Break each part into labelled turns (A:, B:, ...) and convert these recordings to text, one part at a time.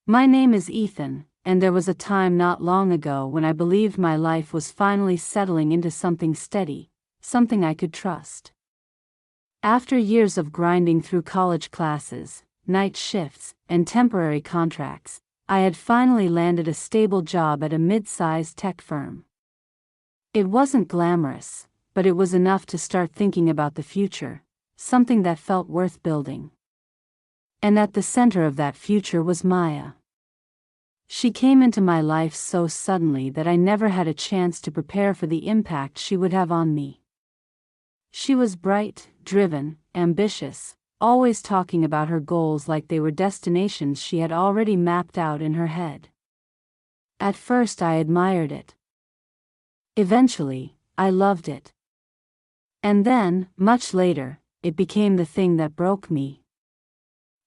A: My name is Ethan, and there was a time not long ago when I believed my life was finally settling into something steady, something I could trust. After years of grinding through college classes, night shifts, and temporary contracts, I had finally landed a stable job at a mid-sized tech firm. It wasn't glamorous, but it was enough to start thinking about the future, something that felt worth building. And at the center of that future was Maya. She came into my life so suddenly that I never had a chance to prepare for the impact she would have on me. She was bright, driven, ambitious, always talking about her goals like they were destinations she had already mapped out in her head. At first I admired it. Eventually, I loved it. And then, much later, it became the thing that broke me.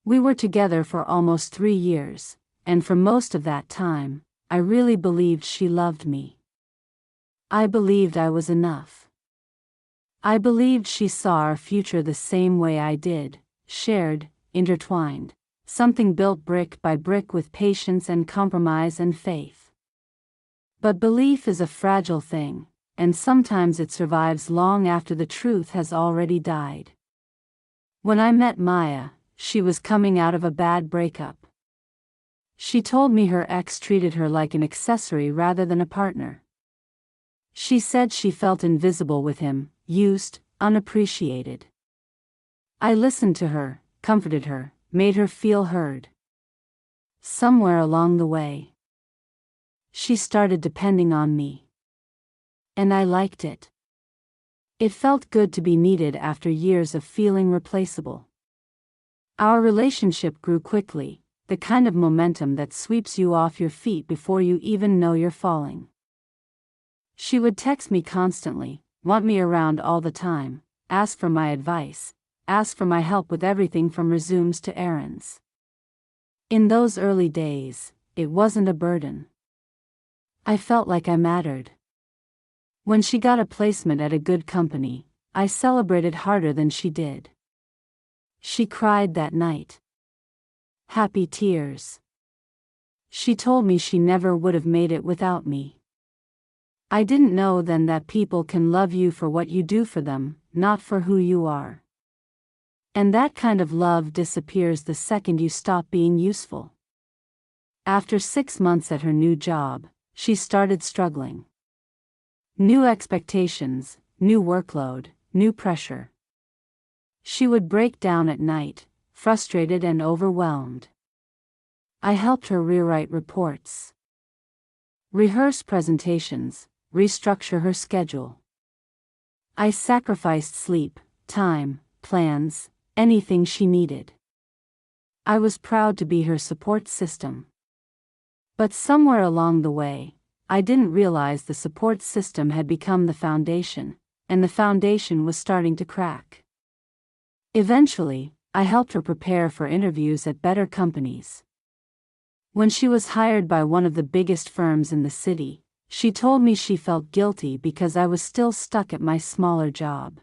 A: We were together for almost 3 years, and for most of that time, I really believed she loved me. I believed I was enough. I believed she saw our future the same way I did, shared, intertwined, something built brick by brick with patience and compromise and faith. But belief is a fragile thing, and sometimes it survives long after the truth has already died. When I met Maya, she was coming out of a bad breakup. She told me her ex treated her like an accessory rather than a partner. She said she felt invisible with him, used, unappreciated. I listened to her, comforted her, made her feel heard. Somewhere along the way, she started depending on me. And I liked it. It felt good to be needed after years of feeling replaceable. Our relationship grew quickly, the kind of momentum that sweeps you off your feet before you even know you're falling. She would text me constantly, want me around all the time, ask for my advice, ask for my help with everything from resumes to errands. In those early days, it wasn't a burden. I felt like I mattered. When she got a placement at a good company, I celebrated harder than she did. She cried that night. Happy tears. She told me she never would have made it without me. I didn't know then that people can love you for what you do for them, not for who you are. And that kind of love disappears the second you stop being useful. After 6 months at her new job, she started struggling. New expectations, new workload, new pressure. She would break down at night, frustrated and overwhelmed. I helped her rewrite reports, rehearse presentations, restructure her schedule. I sacrificed sleep, time, plans, anything she needed. I was proud to be her support system. But somewhere along the way, I didn't realize the support system had become the foundation, and the foundation was starting to crack. Eventually, I helped her prepare for interviews at better companies. When she was hired by one of the biggest firms in the city, she told me she felt guilty because I was still stuck at my smaller job.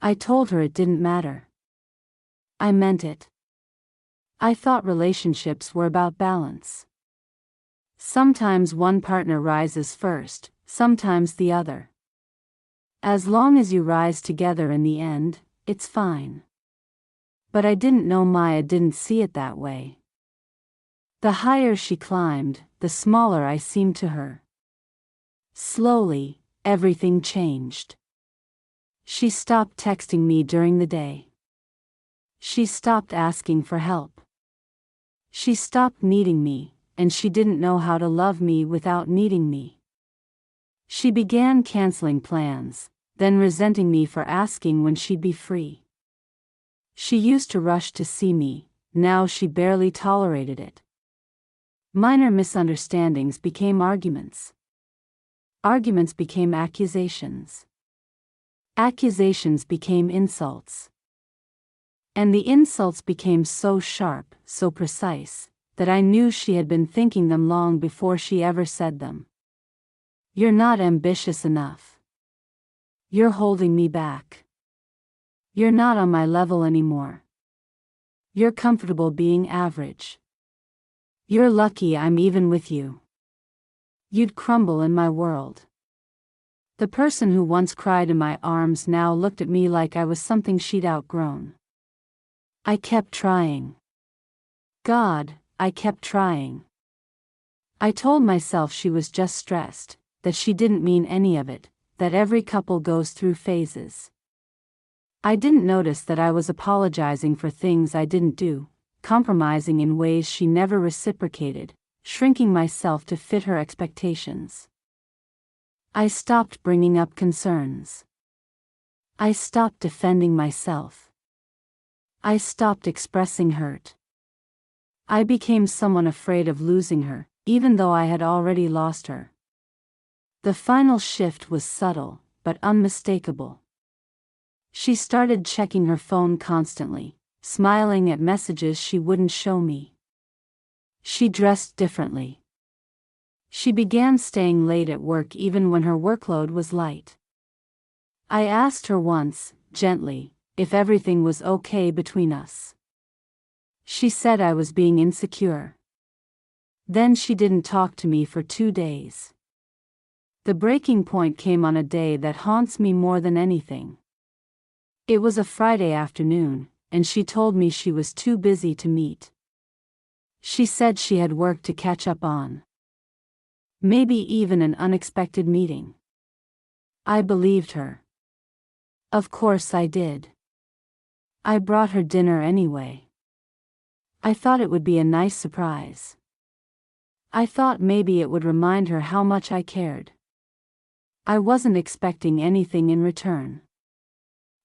A: I told her it didn't matter. I meant it. I thought relationships were about balance. Sometimes one partner rises first, sometimes the other. As long as you rise together in the end, it's fine. But I didn't know Maya didn't see it that way. The higher she climbed, the smaller I seemed to her. Slowly, everything changed. She stopped texting me during the day. She stopped asking for help. She stopped needing me, and she didn't know how to love me without needing me. She began canceling plans, then resenting me for asking when she'd be free. She used to rush to see me, now she barely tolerated it. Minor misunderstandings became arguments. Arguments became accusations. Accusations became insults. And the insults became so sharp, so precise, that I knew she had been thinking them long before she ever said them. You're not ambitious enough. You're holding me back. You're not on my level anymore. You're comfortable being average. You're lucky I'm even with you. You'd crumble in my world. The person who once cried in my arms now looked at me like I was something she'd outgrown. I kept trying. God, I kept trying. I told myself she was just stressed, that she didn't mean any of it, that every couple goes through phases. I didn't notice that I was apologizing for things I didn't do, compromising in ways she never reciprocated, shrinking myself to fit her expectations. I stopped bringing up concerns. I stopped defending myself. I stopped expressing hurt. I became someone afraid of losing her, even though I had already lost her. The final shift was subtle, but unmistakable. She started checking her phone constantly, smiling at messages she wouldn't show me. She dressed differently. She began staying late at work even when her workload was light. I asked her once, gently, if everything was okay between us. She said I was being insecure. Then she didn't talk to me for 2 days. The breaking point came on a day that haunts me more than anything. It was a Friday afternoon, and she told me she was too busy to meet. She said she had work to catch up on. Maybe even an unexpected meeting. I believed her. Of course I did. I brought her dinner anyway. I thought it would be a nice surprise. I thought maybe it would remind her how much I cared. I wasn't expecting anything in return.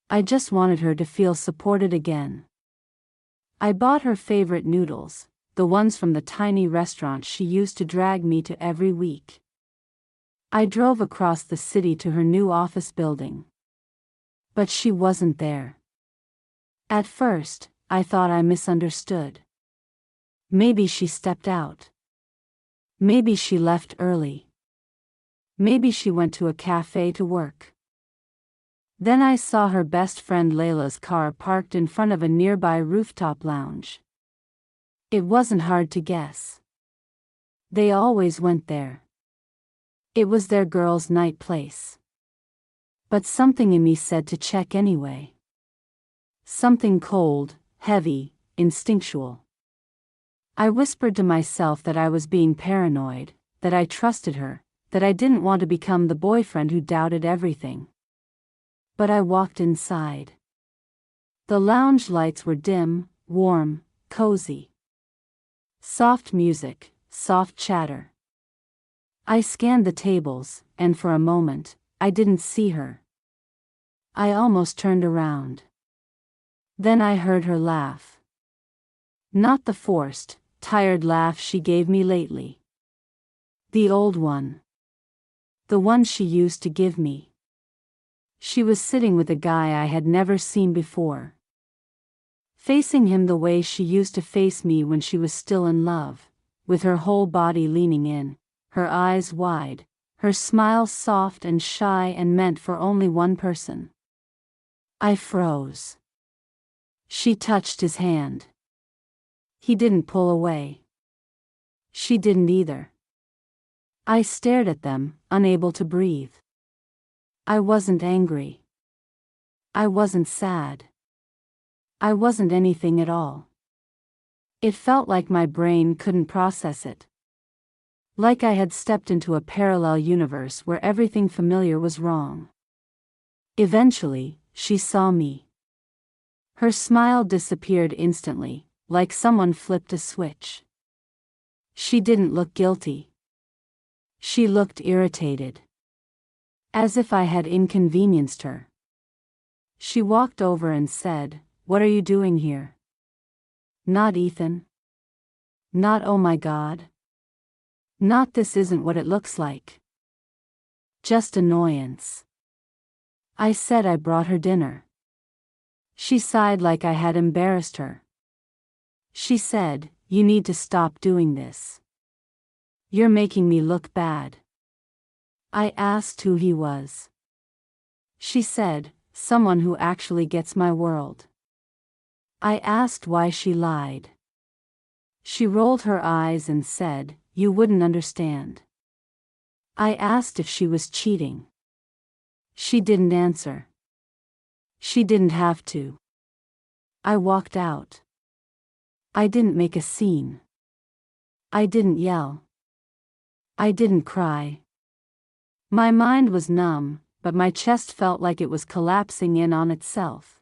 A: I just wanted her to feel supported again. I bought her favorite noodles, the ones from the tiny restaurant she used to drag me to every week. I drove across the city to her new office building. But she wasn't there. At first, I thought I misunderstood. Maybe she stepped out. Maybe she left early. Maybe she went to a cafe to work. Then I saw her best friend Layla's car parked in front of a nearby rooftop lounge. It wasn't hard to guess. They always went there. It was their girls' night place. But something in me said to check anyway. Something cold, heavy, instinctual. I whispered to myself that I was being paranoid, that I trusted her, that I didn't want to become the boyfriend who doubted everything. But I walked inside. The lounge lights were dim, warm, cozy. Soft music, soft chatter. I scanned the tables, and for a moment, I didn't see her. I almost turned around. Then I heard her laugh. Not the forced, tired laugh she gave me lately. The old one. The one she used to give me. She was sitting with a guy I had never seen before. Facing him the way she used to face me when she was still in love, with her whole body leaning in, her eyes wide, her smile soft and shy and meant for only one person. I froze. She touched his hand. He didn't pull away. She didn't either. I stared at them, unable to breathe. I wasn't angry. I wasn't sad. I wasn't anything at all. It felt like my brain couldn't process it. Like I had stepped into a parallel universe where everything familiar was wrong. Eventually, she saw me. Her smile disappeared instantly, like someone flipped a switch. She didn't look guilty. She looked irritated. As if I had inconvenienced her. She walked over and said, "What are you doing here?" Not Ethan. Not oh my God. Not this isn't what it looks like. Just annoyance. I said I brought her dinner. She sighed like I had embarrassed her. She said, "You need to stop doing this. You're making me look bad." I asked who he was. She said, "Someone who actually gets my world." I asked why she lied. She rolled her eyes and said, "You wouldn't understand." I asked if she was cheating. She didn't answer. She didn't have to. I walked out. I didn't make a scene. I didn't yell. I didn't cry. My mind was numb, but my chest felt like it was collapsing in on itself.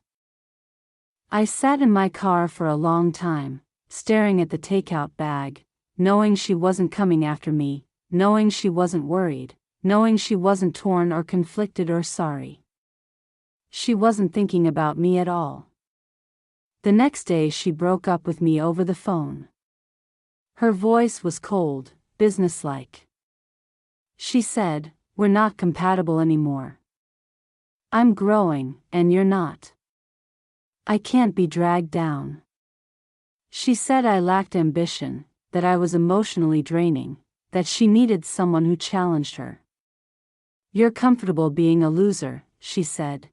A: I sat in my car for a long time, staring at the takeout bag, knowing she wasn't coming after me, knowing she wasn't worried, knowing she wasn't torn or conflicted or sorry. She wasn't thinking about me at all. The next day she broke up with me over the phone. Her voice was cold, businesslike. She said, "We're not compatible anymore. I'm growing, and you're not. I can't be dragged down." She said I lacked ambition, that I was emotionally draining, that she needed someone who challenged her. "You're comfortable being a loser," she said.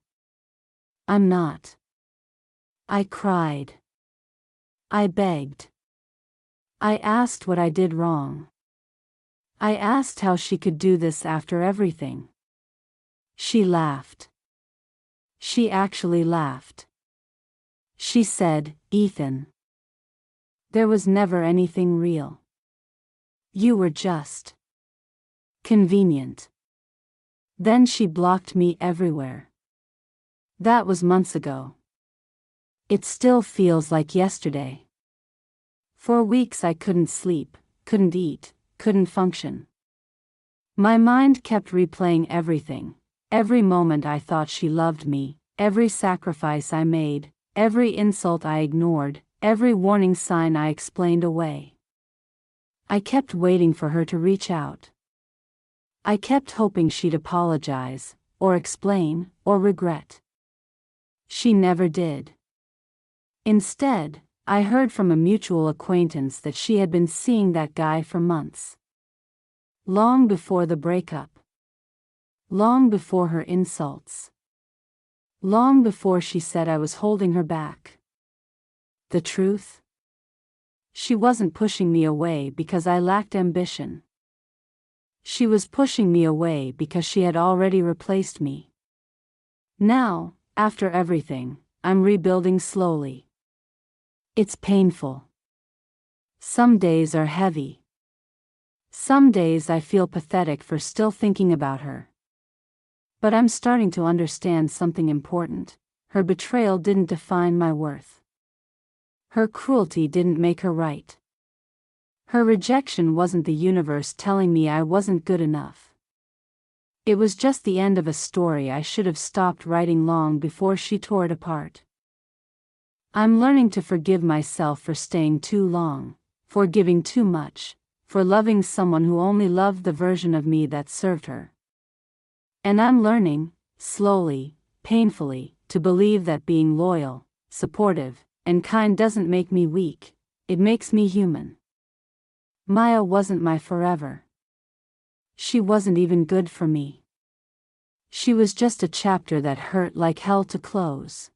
A: "I'm not." I cried. I begged. I asked what I did wrong. I asked how she could do this after everything. She laughed. She actually laughed. She said, "Ethan, there was never anything real. You were just convenient." Then she blocked me everywhere. That was months ago. It still feels like yesterday. For weeks I couldn't sleep, couldn't eat, couldn't function. My mind kept replaying everything, every moment I thought she loved me, every sacrifice I made, every insult I ignored, every warning sign I explained away. I kept waiting for her to reach out. I kept hoping she'd apologize, or explain, or regret. She never did. Instead, I heard from a mutual acquaintance that she had been seeing that guy for months. Long before the breakup. Long before her insults. Long before she said I was holding her back. The truth? She wasn't pushing me away because I lacked ambition. She was pushing me away because she had already replaced me. Now, after everything, I'm rebuilding slowly. It's painful. Some days are heavy. Some days I feel pathetic for still thinking about her. But I'm starting to understand something important. Her betrayal didn't define my worth. Her cruelty didn't make her right. Her rejection wasn't the universe telling me I wasn't good enough. It was just the end of a story I should have stopped writing long before she tore it apart. I'm learning to forgive myself for staying too long, for giving too much, for loving someone who only loved the version of me that served her. And I'm learning, slowly, painfully, to believe that being loyal, supportive, and kind doesn't make me weak, it makes me human. Maya wasn't my forever. She wasn't even good for me. She was just a chapter that hurt like hell to close.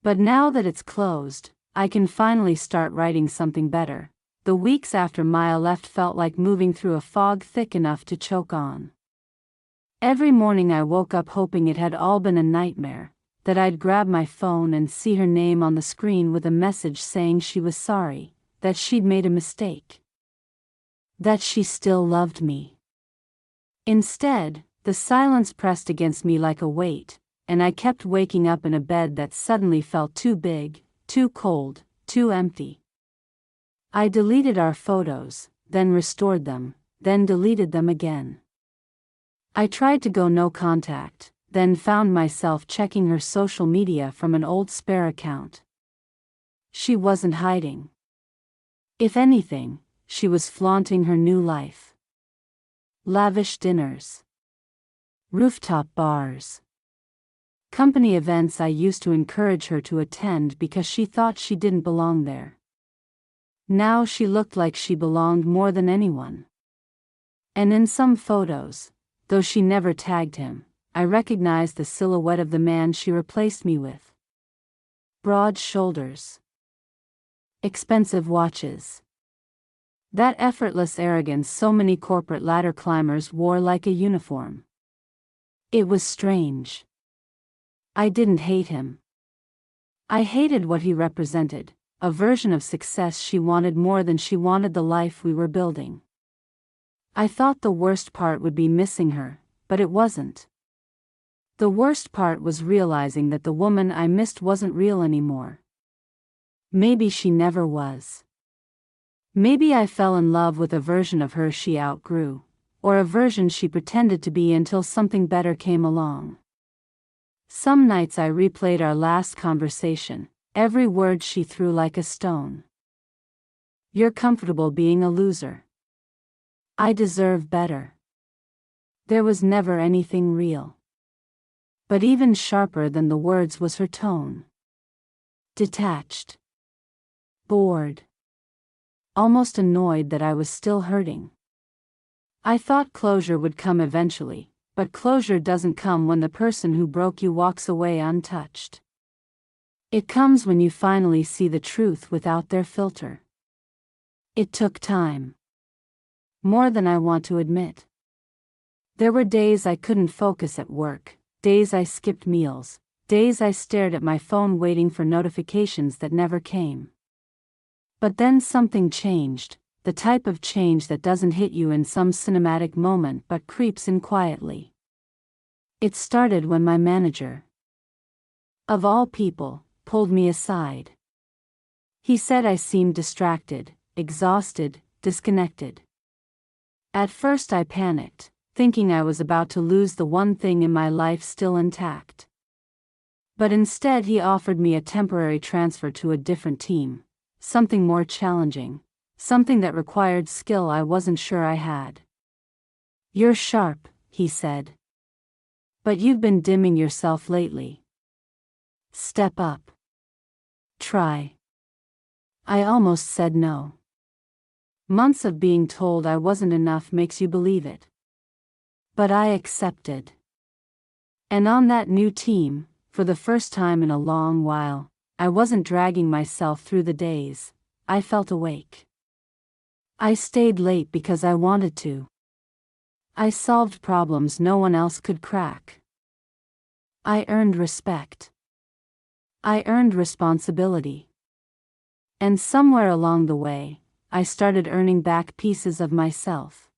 A: But now that it's closed, I can finally start writing something better. The weeks after Maya left felt like moving through a fog thick enough to choke on. Every morning I woke up hoping it had all been a nightmare, that I'd grab my phone and see her name on the screen with a message saying she was sorry, that she'd made a mistake. That she still loved me. Instead, the silence pressed against me like a weight, and I kept waking up in a bed that suddenly felt too big, too cold, too empty. I deleted our photos, then restored them, then deleted them again. I tried to go no contact, then found myself checking her social media from an old spare account. She wasn't hiding. If anything, she was flaunting her new life. Lavish dinners. Rooftop bars. Company events I used to encourage her to attend because she thought she didn't belong there. Now she looked like she belonged more than anyone. And in some photos, though she never tagged him, I recognized the silhouette of the man she replaced me with. Broad shoulders. expensive watches. That effortless arrogance so many corporate ladder climbers wore like a uniform. It was strange. I didn't hate him. I hated what he represented, a version of success she wanted more than she wanted the life we were building. I thought the worst part would be missing her, but it wasn't. The worst part was realizing that the woman I missed wasn't real anymore. Maybe she never was. Maybe I fell in love with a version of her she outgrew, or a version she pretended to be until something better came along. Some nights I replayed our last conversation, every word she threw like a stone. You're comfortable being a loser. I deserve better. There was never anything real. But even sharper than the words was her tone. Detached. Bored. Almost annoyed that I was still hurting. I thought closure would come eventually, but closure doesn't come when the person who broke you walks away untouched. It comes when you finally see the truth without their filter. It took time. More than I want to admit. There were days I couldn't focus at work, days I skipped meals, days I stared at my phone waiting for notifications that never came. But then something changed, the type of change that doesn't hit you in some cinematic moment but creeps in quietly. It started when my manager, of all people, pulled me aside. He said I seemed distracted, exhausted, disconnected. At first I panicked, thinking I was about to lose the one thing in my life still intact. But instead he offered me a temporary transfer to a different team, something more challenging, something that required skill I wasn't sure I had. You're sharp, he said. But you've been dimming yourself lately. Step up. Try. I almost said no. Months of being told I wasn't enough makes you believe it. But I accepted. And on that new team, for the first time in a long while, I wasn't dragging myself through the days, I felt awake. I stayed late because I wanted to. I solved problems no one else could crack. I earned respect. I earned responsibility. And somewhere along the way, I started earning back pieces of myself.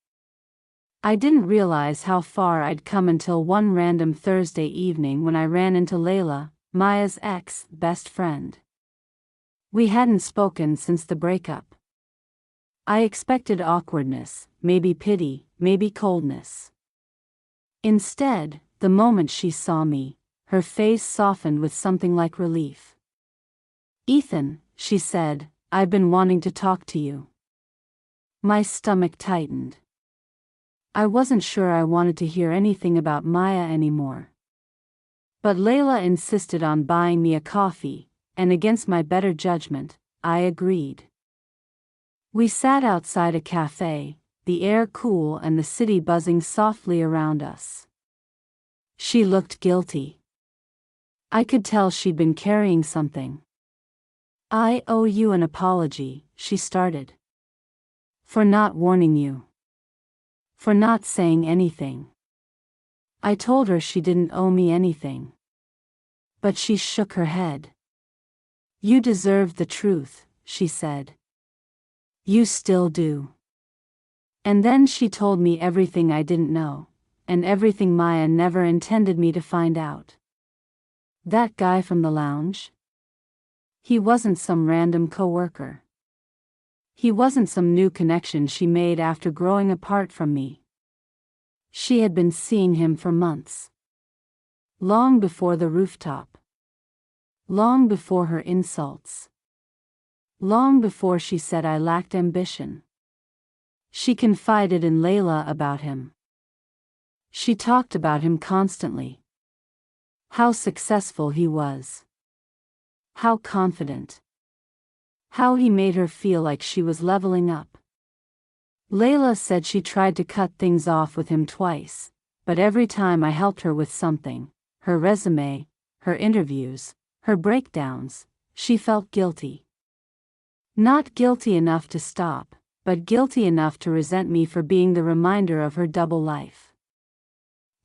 A: I didn't realize how far I'd come until one random Thursday evening when I ran into Layla, Maya's ex-best friend. We hadn't spoken since the breakup. I expected awkwardness, maybe pity, maybe coldness. Instead, the moment she saw me, her face softened with something like relief. "Ethan," she said, "I've been wanting to talk to you." My stomach tightened. I wasn't sure I wanted to hear anything about Maya anymore. But Layla insisted on buying me a coffee, and against my better judgment, I agreed. We sat outside a cafe, the air cool and the city buzzing softly around us. She looked guilty. I could tell she'd been carrying something. "I owe you an apology," she started. "For not warning you. For not saying anything." I told her she didn't owe me anything. But she shook her head. "You deserved the truth," she said. "You still do." And then she told me everything I didn't know, and everything Maya never intended me to find out. That guy from the lounge? He wasn't some random coworker. He wasn't some new connection she made after growing apart from me. She had been seeing him for months. Long before the rooftop. Long before her insults. Long before she said I lacked ambition. She confided in Layla about him. She talked about him constantly. How successful he was. How confident. How he made her feel like she was leveling up. Layla said she tried to cut things off with him twice, but every time I helped her with something, her resume, her interviews, her breakdowns, she felt guilty. Not guilty enough to stop, but guilty enough to resent me for being the reminder of her double life.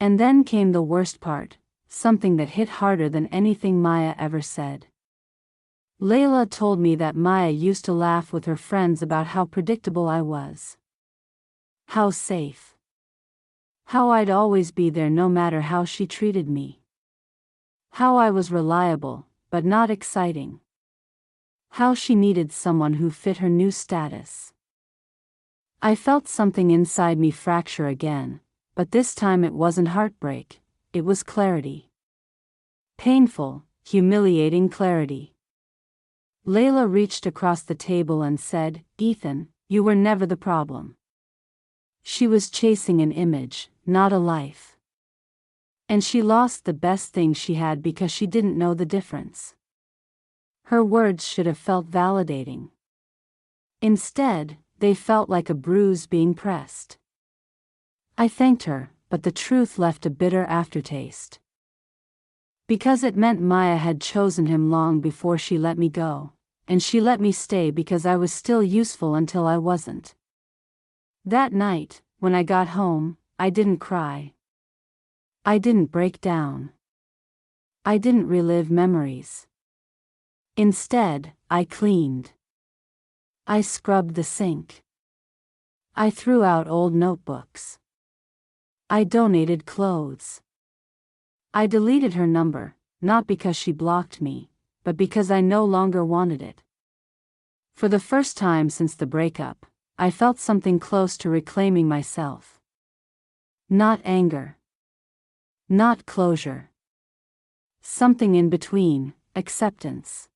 A: And then came the worst part, something that hit harder than anything Maya ever said. Layla told me that Maya used to laugh with her friends about how predictable I was. How safe. How I'd always be there no matter how she treated me. How I was reliable, but not exciting. How she needed someone who fit her new status. I felt something inside me fracture again, but this time it wasn't heartbreak, it was clarity. Painful, humiliating clarity. Layla reached across the table and said, "Ethan, you were never the problem." She was chasing an image, not a life. And she lost the best thing she had because she didn't know the difference. Her words should have felt validating. Instead, they felt like a bruise being pressed. I thanked her, but the truth left a bitter aftertaste. Because it meant Maya had chosen him long before she let me go, and she let me stay because I was still useful until I wasn't. That night, when I got home, I didn't cry. I didn't break down. I didn't relive memories. Instead, I cleaned. I scrubbed the sink. I threw out old notebooks. I donated clothes. I deleted her number, not because she blocked me, but because I no longer wanted it. For the first time since the breakup, I felt something close to reclaiming myself. Not anger. Not closure. Something in between, acceptance.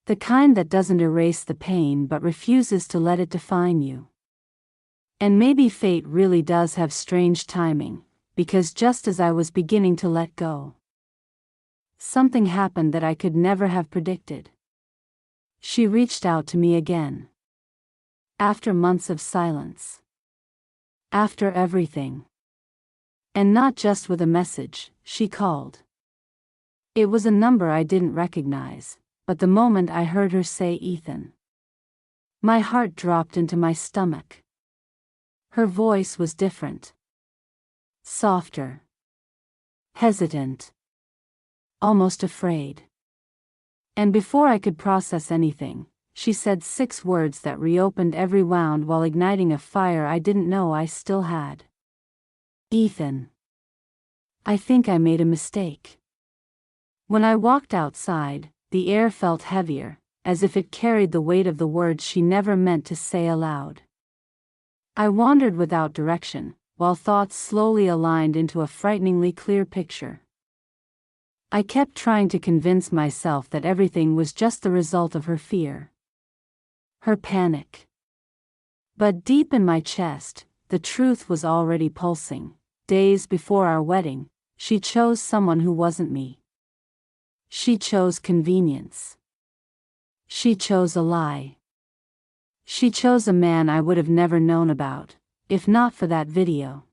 A: The kind that doesn't erase the pain but refuses to let it define you. And maybe fate really does have strange timing, because just as I was beginning to let go, something happened that I could never have predicted. She reached out to me again. After months of silence. After everything. And not just with a message, she called. It was a number I didn't recognize, but the moment I heard her say Ethan, my heart dropped into my stomach. Her voice was different. Softer. Hesitant. Almost afraid. And before I could process anything, she said 6 words that reopened every wound while igniting a fire I didn't know I still had. Ethan. I think I made a mistake. When I walked outside, the air felt heavier, as if it carried the weight of the words she never meant to say aloud. I wandered without direction, while thoughts slowly aligned into a frighteningly clear picture. I kept trying to convince myself that everything was just the result of her fear. Her panic. But deep in my chest, the truth was already pulsing. Days before our wedding, she chose someone who wasn't me. She chose convenience. She chose a lie. She chose a man I would have never known about, if not for that video.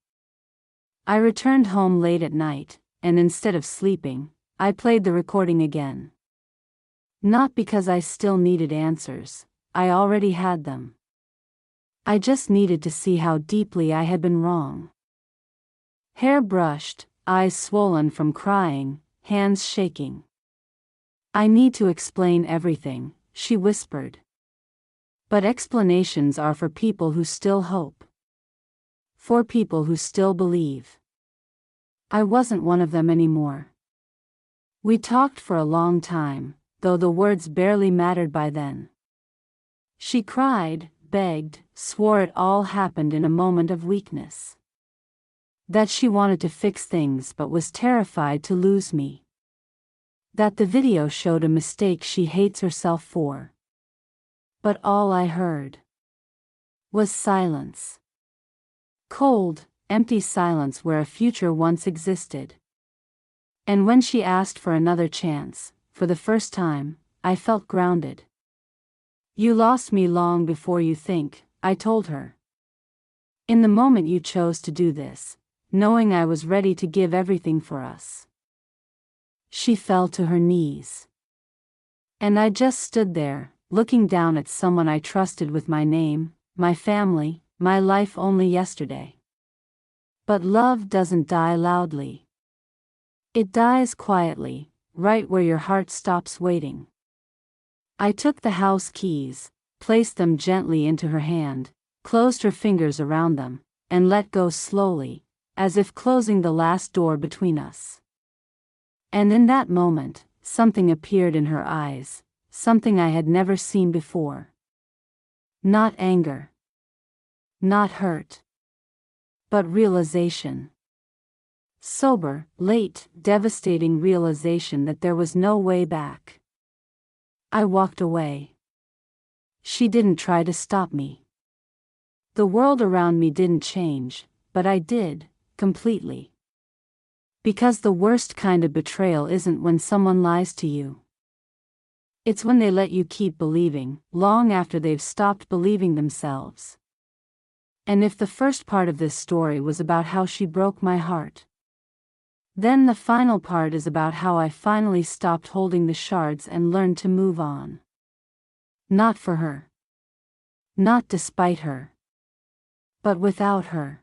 A: I returned home late at night, and instead of sleeping, I played the recording again. Not because I still needed answers, I already had them. I just needed to see how deeply I had been wrong. Hair brushed, eyes swollen from crying, hands shaking. I need to explain everything, she whispered. But explanations are for people who still hope. For people who still believe. I wasn't one of them anymore. We talked for a long time, though the words barely mattered by then. She cried, begged, swore it all happened in a moment of weakness. That she wanted to fix things but was terrified to lose me. That the video showed a mistake she hates herself for. But all I heard was silence. Cold, empty silence where a future once existed. And when she asked for another chance, for the first time, I felt grounded. You lost me long before you think, I told her. In the moment you chose to do this, knowing I was ready to give everything for us. She fell to her knees. And I just stood there, looking down at someone I trusted with my name, my family, my life only yesterday. But love doesn't die loudly. It dies quietly, right where your heart stops waiting. I took the house keys, placed them gently into her hand, closed her fingers around them, and let go slowly, as if closing the last door between us. And in that moment, something appeared in her eyes, something I had never seen before. Not anger. Not hurt. But realization. Sober, late, devastating realization that there was no way back. I walked away. She didn't try to stop me. The world around me didn't change, but I did, completely. Because the worst kind of betrayal isn't when someone lies to you. It's when they let you keep believing, long after they've stopped believing themselves. And if the first part of this story was about how she broke my heart, then the final part is about how I finally stopped holding the shards and learned to move on. Not for her. Not despite her. But without her.